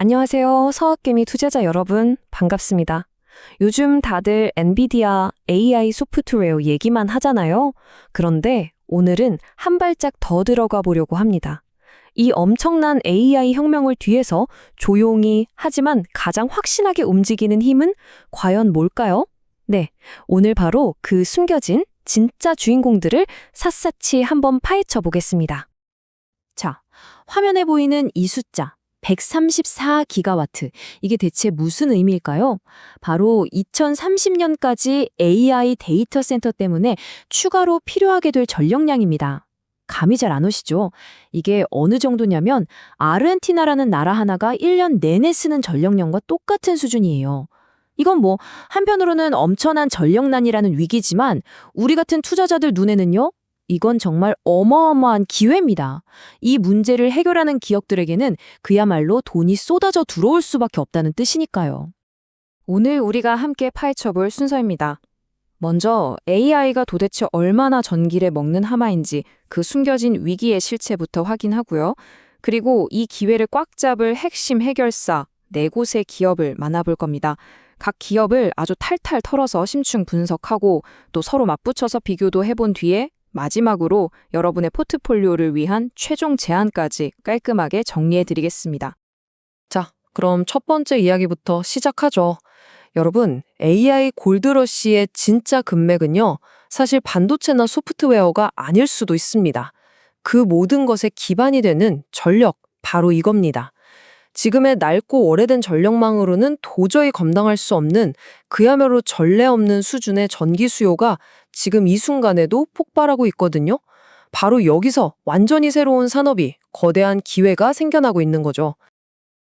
안녕하세요. 서학개미 투자자 여러분, 반갑습니다. 요즘 다들 엔비디아 AI 소프트웨어 얘기만 하잖아요. 그런데 오늘은 한 발짝 더 들어가 보려고 합니다. 이 엄청난 AI 혁명을 뒤에서 조용히 하지만 가장 확신하게 움직이는 힘은 과연 뭘까요? 네, 오늘 바로 그 숨겨진 진짜 주인공들을 샅샅이 한번 파헤쳐 보겠습니다. 자, 화면에 보이는 이 숫자. 134기가와트. 이게 대체 무슨 의미일까요? 바로 2030년까지 AI 데이터 센터 때문에 추가로 필요하게 될 전력량입니다. 감이 잘 안 오시죠? 이게 어느 정도냐면 아르헨티나라는 나라 하나가 1년 내내 쓰는 전력량과 똑같은 수준이에요. 이건 뭐 한편으로는 엄청난 전력난이라는 위기지만 우리 같은 투자자들 눈에는요? 이건 정말 어마어마한 기회입니다. 이 문제를 해결하는 기업들에게는 그야말로 돈이 쏟아져 들어올 수밖에 없다는 뜻이니까요. 오늘 우리가 함께 파헤쳐볼 순서입니다. 먼저 AI가 도대체 얼마나 전기를 먹는 하마인지 그 숨겨진 위기의 실체부터 확인하고요. 그리고 이 기회를 꽉 잡을 핵심 해결사, 4곳의 기업을 만나볼 겁니다. 각 기업을 아주 탈탈 털어서 심층 분석하고 또 서로 맞붙여서 비교도 해본 뒤에 마지막으로 여러분의 포트폴리오를 위한 최종 제안까지 깔끔하게 정리해드리겠습니다. 자, 그럼 첫 번째 이야기부터 시작하죠. 여러분, AI 골드러시의 진짜 금맥은요, 사실 반도체나 소프트웨어가 아닐 수도 있습니다. 그 모든 것의 기반이 되는 전력, 바로 이겁니다. 지금의 낡고 오래된 전력망으로는 도저히 감당할 수 없는 그야말로 전례 없는 수준의 전기 수요가 지금 이 순간에도 폭발하고 있거든요. 바로 여기서 완전히 새로운 산업이 거대한 기회가 생겨나고 있는 거죠.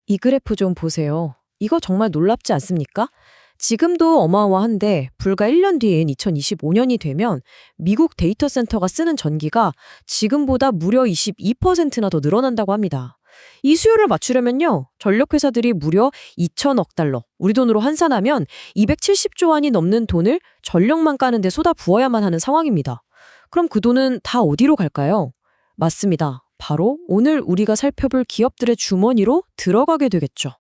이 그래프 좀 보세요. 이거 정말 놀랍지 않습니까? 지금도 어마어마한데 불과 1년 뒤인 2025년이 되면 미국 데이터 센터가 쓰는 전기가 지금보다 무려 22%나 더 늘어난다고 합니다. 이 수요를 맞추려면요, 전력회사들이 무려 2천억 달러, 우리 돈으로 환산하면 270조 원이 넘는 돈을 전력만 까는 데 쏟아 부어야만 하는 상황입니다. 그럼 그 돈은 다 어디로 갈까요? 맞습니다. 바로 오늘 우리가 살펴볼 기업들의 주머니로 들어가게 되겠죠.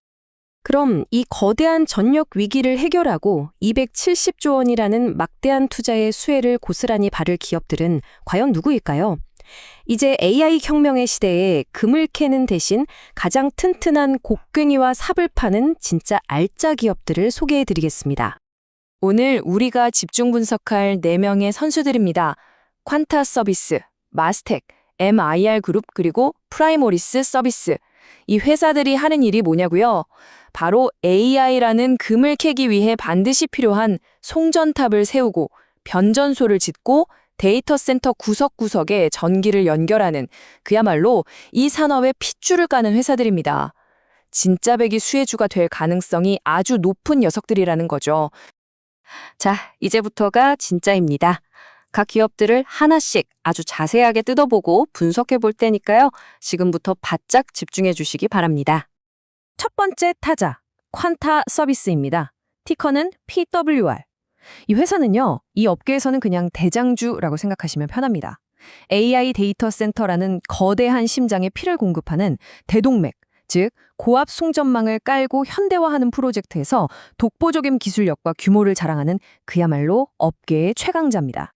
그럼 이 거대한 전력 위기를 해결하고 270조 원이라는 막대한 투자의 수혜를 고스란히 받을 기업들은 과연 누구일까요? 이제 AI 혁명의 시대에 금을 캐는 대신 가장 튼튼한 곡괭이와 삽을 파는 진짜 알짜 기업들을 소개해드리겠습니다. 오늘 우리가 집중 분석할 4명의 선수들입니다. 퀀타 서비스, 마스텍, MIR 그룹 그리고 프라이모리스 서비스. 이 회사들이 하는 일이 뭐냐고요? 바로 AI라는 금을 캐기 위해 반드시 필요한 송전탑을 세우고 변전소를 짓고 데이터 센터 구석구석에 전기를 연결하는 그야말로 이 산업의 핏줄을 까는 회사들입니다. 진짜 백이 수혜주가 될 가능성이 아주 높은 녀석들이라는 거죠. 자, 이제부터가 진짜입니다. 각 기업들을 하나씩 아주 자세하게 뜯어보고 분석해 볼 테니까요. 지금부터 바짝 집중해 주시기 바랍니다. 첫 번째 타자, 퀀타 서비스입니다. 티커는 PWR. 이 회사는요, 이 업계에서는 그냥 대장주라고 생각하시면 편합니다. AI 데이터 센터라는 거대한 심장에 피를 공급하는 대동맥, 즉 고압 송전망을 깔고 현대화하는 프로젝트에서 독보적인 기술력과 규모를 자랑하는 그야말로 업계의 최강자입니다.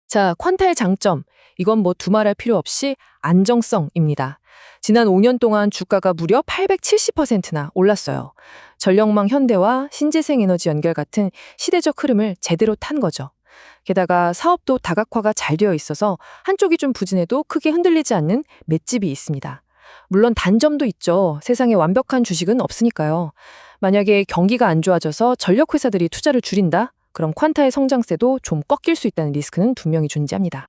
자, 퀀타의 장점, 이건 뭐 두말할 필요 없이 안정성입니다. 지난 5년 동안 주가가 무려 870%나 올랐어요. 전력망 현대화, 신재생 에너지 연결 같은 시대적 흐름을 제대로 탄 거죠. 게다가 사업도 다각화가 잘 되어 있어서 한쪽이 좀 부진해도 크게 흔들리지 않는 맷집이 있습니다. 물론 단점도 있죠. 세상에 완벽한 주식은 없으니까요. 만약에 경기가 안 좋아져서 전력회사들이 투자를 줄인다? 그럼 퀀타의 성장세도 좀 꺾일 수 있다는 리스크는 분명히 존재합니다.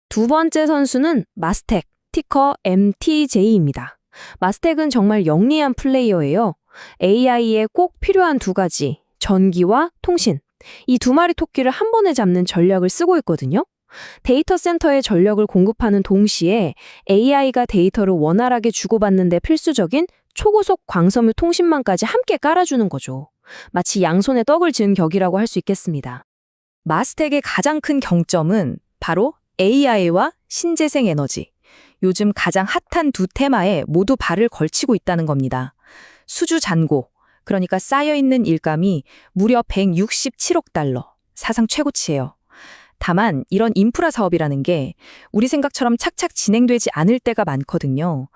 두 번째 선수는 마스텍, 티커 MTJ입니다. 마스텍은 정말 영리한 플레이어예요. AI에 꼭 필요한 두 가지, 전기와 통신. 이 두 마리 토끼를 한 번에 잡는 전략을 쓰고 있거든요. 데이터 센터에 전력을 공급하는 동시에 AI가 데이터를 원활하게 주고받는 데 필수적인 초고속 광섬유 통신망까지 함께 깔아주는 거죠. 마치 양손에 떡을 지은 격이라고 할 수 있겠습니다. 마스텍의 가장 큰 경점은 바로 AI와 신재생 에너지. 요즘 가장 핫한 두 테마에 모두 발을 걸치고 있다는 겁니다. 수주 잔고, 그러니까 쌓여있는 일감이 무려 167억 달러, 사상 최고치예요. 다만 이런 인프라 사업이라는 게 우리 생각처럼 착착 진행되지 않을 때가 많거든요.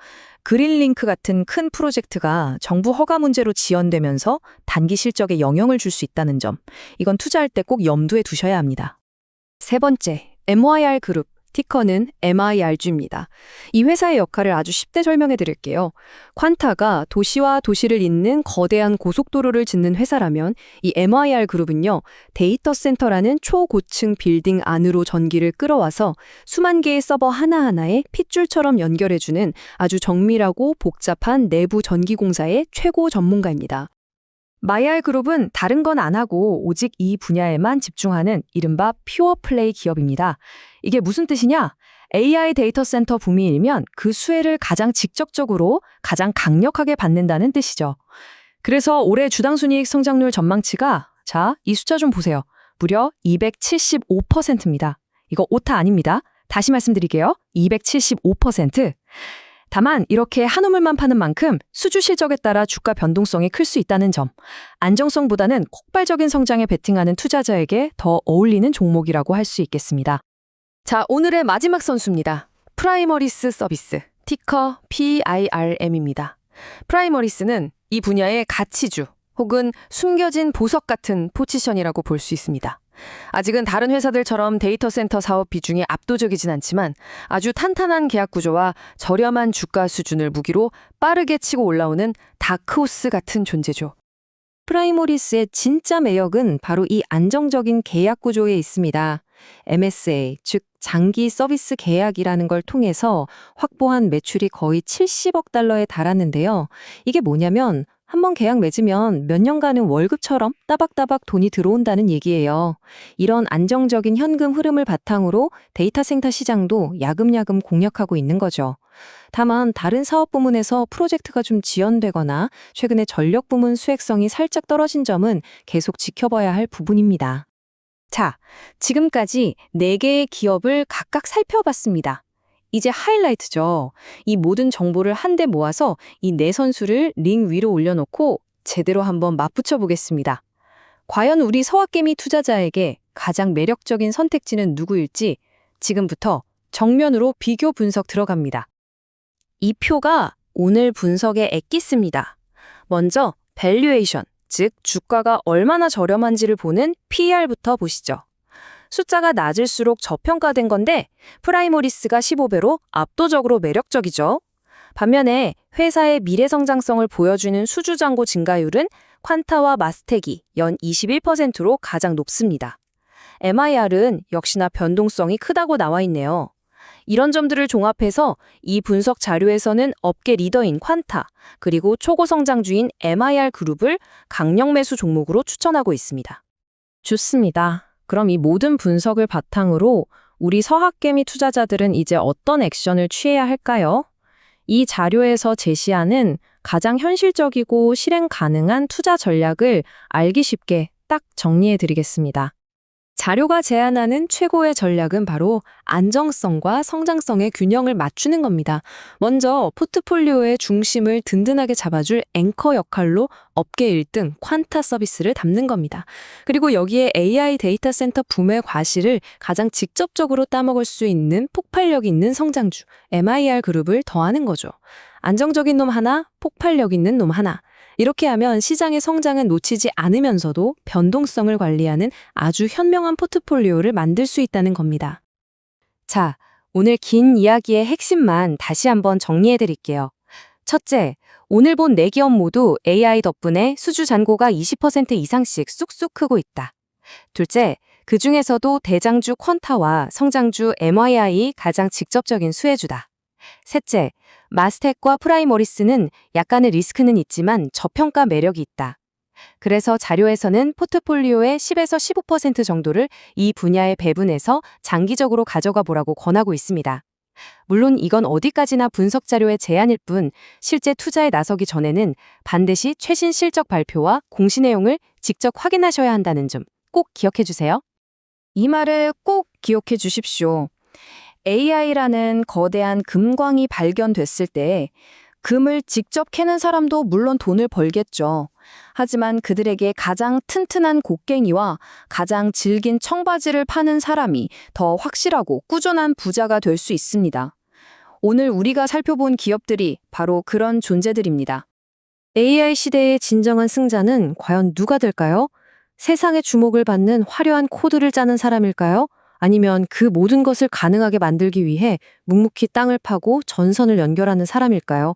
그린링크 같은 큰 프로젝트가 정부 허가 문제로 지연되면서 단기 실적에 영향을 줄 수 있다는 점, 이건 투자할 때 꼭 염두에 두셔야 합니다. 세 번째, MYR 그룹, 티커는 MIRG입니다. 이 회사의 역할을 아주 쉽게 설명해 드릴게요. 퀀타가 도시와 도시를 잇는 거대한 고속도로를 짓는 회사라면 이 MIR 그룹은요, 데이터 센터라는 초고층 빌딩 안으로 전기를 끌어와서 수만 개의 서버 하나하나에 핏줄처럼 연결해주는 아주 정밀하고 복잡한 내부 전기 공사의 최고 전문가입니다. 마이알 그룹은 다른 건 안 하고 오직 이 분야에만 집중하는 이른바 퓨어 플레이 기업입니다. 이게 무슨 뜻이냐? AI 데이터 센터 붐이 일면 그 수혜를 가장 직접적으로, 가장 강력하게 받는다는 뜻이죠. 그래서 올해 주당 순이익 성장률 전망치가, 자, 이 숫자 좀 보세요. 무려 275%입니다. 이거 오타 아닙니다. 다시 말씀드릴게요. 275%. 다만 이렇게 한우물만 파는 만큼 수주 실적에 따라 주가 변동성이 클 수 있다는 점, 안정성보다는 폭발적인 성장에 베팅하는 투자자에게 더 어울리는 종목이라고 할 수 있겠습니다. 자, 오늘의 마지막 선수입니다. 프라이머리스 서비스, 티커 PIRM입니다. 프라이머리스는 이 분야의 가치주 혹은 숨겨진 보석 같은 포지션이라고 볼 수 있습니다. 아직은 다른 회사들처럼 데이터 센터 사업 비중이 압도적이진 않지만 아주 탄탄한 계약 구조와 저렴한 주가 수준을 무기로 빠르게 치고 올라오는 다크호스 같은 존재죠. 프라이머리스의 진짜 매력은 바로 이 안정적인 계약 구조에 있습니다. MSA, 즉 장기 서비스 계약이라는 걸 통해서 확보한 매출이 거의 70억 달러에 달하는데요. 이게 뭐냐면 한번 계약 맺으면 몇 년간은 월급처럼 따박따박 돈이 들어온다는 얘기예요. 이런 안정적인 현금 흐름을 바탕으로 데이터 센터 시장도 야금야금 공략하고 있는 거죠. 다만 다른 사업 부문에서 프로젝트가 좀 지연되거나 최근에 전력 부문 수익성이 살짝 떨어진 점은 계속 지켜봐야 할 부분입니다. 자, 지금까지 4개의 기업을 각각 살펴봤습니다. 이제 하이라이트죠. 이 모든 정보를 한데 모아서 이 네 선수를 링 위로 올려놓고 제대로 한번 맞붙여 보겠습니다. 과연 우리 서학개미 투자자에게 가장 매력적인 선택지는 누구일지 지금부터 정면으로 비교 분석 들어갑니다. 이 표가 오늘 분석의 엑기스입니다. 먼저 밸류에이션, 즉 주가가 얼마나 저렴한지를 보는 PER부터 보시죠. 숫자가 낮을수록 저평가된 건데 프라이머리스가 15배로 압도적으로 매력적이죠. 반면에 회사의 미래 성장성을 보여주는 수주잔고 증가율은 퀀타와 마스텍이 연 21%로 가장 높습니다. MIR은 역시나 변동성이 크다고 나와 있네요. 이런 점들을 종합해서 이 분석 자료에서는 업계 리더인 퀀타, 그리고 초고성장주인 MIR 그룹을 강력 매수 종목으로 추천하고 있습니다. 좋습니다. 그럼 이 모든 분석을 바탕으로 우리 서학개미 투자자들은 이제 어떤 액션을 취해야 할까요? 이 자료에서 제시하는 가장 현실적이고 실행 가능한 투자 전략을 알기 쉽게 딱 정리해 드리겠습니다. 자료가 제안하는 최고의 전략은 바로 안정성과 성장성의 균형을 맞추는 겁니다. 먼저 포트폴리오의 중심을 든든하게 잡아줄 앵커 역할로 업계 1등 퀀타 서비스를 담는 겁니다. 그리고 여기에 AI 데이터 센터 붐의 과실을 가장 직접적으로 따먹을 수 있는 폭발력 있는 성장주 MIR 그룹을 더하는 거죠. 안정적인 놈 하나, 폭발력 있는 놈 하나. 이렇게 하면 시장의 성장은 놓치지 않으면서도 변동성을 관리하는 아주 현명한 포트폴리오를 만들 수 있다는 겁니다. 자, 오늘 긴 이야기의 핵심만 다시 한번 정리해 드릴게요. 첫째, 오늘 본 4기업 모두 AI 덕분에 수주 잔고가 20% 이상씩 쑥쑥 크고 있다. 둘째, 그 중에서도 대장주 퀀타와 성장주 MII 가장 직접적인 수혜주다. 셋째, 마스텍과 프라이머리스는 약간의 리스크는 있지만 저평가 매력이 있다. 그래서 자료에서는 포트폴리오의 10에서 15% 정도를 이 분야에 배분해서 장기적으로 가져가 보라고 권하고 있습니다. 물론 이건 어디까지나 분석 자료의 제안일 뿐 실제 투자에 나서기 전에는 반드시 최신 실적 발표와 공시 내용을 직접 확인하셔야 한다는 점 꼭 기억해 주세요. 이 말을 꼭 기억해 주십시오. AI라는 거대한 금광이 발견됐을 때 금을 직접 캐는 사람도 물론 돈을 벌겠죠. 하지만 그들에게 가장 튼튼한 곡괭이와 가장 질긴 청바지를 파는 사람이 더 확실하고 꾸준한 부자가 될 수 있습니다. 오늘 우리가 살펴본 기업들이 바로 그런 존재들입니다. AI 시대의 진정한 승자는 과연 누가 될까요? 세상의 주목을 받는 화려한 코드를 짜는 사람일까요? 아니면 그 모든 것을 가능하게 만들기 위해 묵묵히 땅을 파고 전선을 연결하는 사람일까요?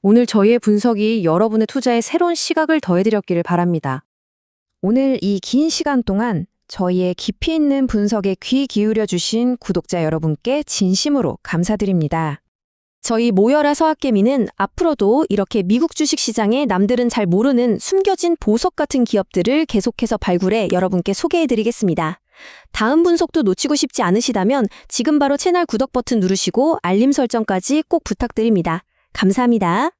오늘 저희의 분석이 여러분의 투자에 새로운 시각을 더해드렸기를 바랍니다. 오늘 이 긴 시간 동안 저희의 깊이 있는 분석에 귀 기울여 주신 구독자 여러분께 진심으로 감사드립니다. 저희 모여라 서학개미는 앞으로도 이렇게 미국 주식시장에 남들은 잘 모르는 숨겨진 보석 같은 기업들을 계속해서 발굴해 여러분께 소개해드리겠습니다. 다음 분석도 놓치고 싶지 않으시다면 지금 바로 채널 구독 버튼 누르시고 알림 설정까지 꼭 부탁드립니다. 감사합니다.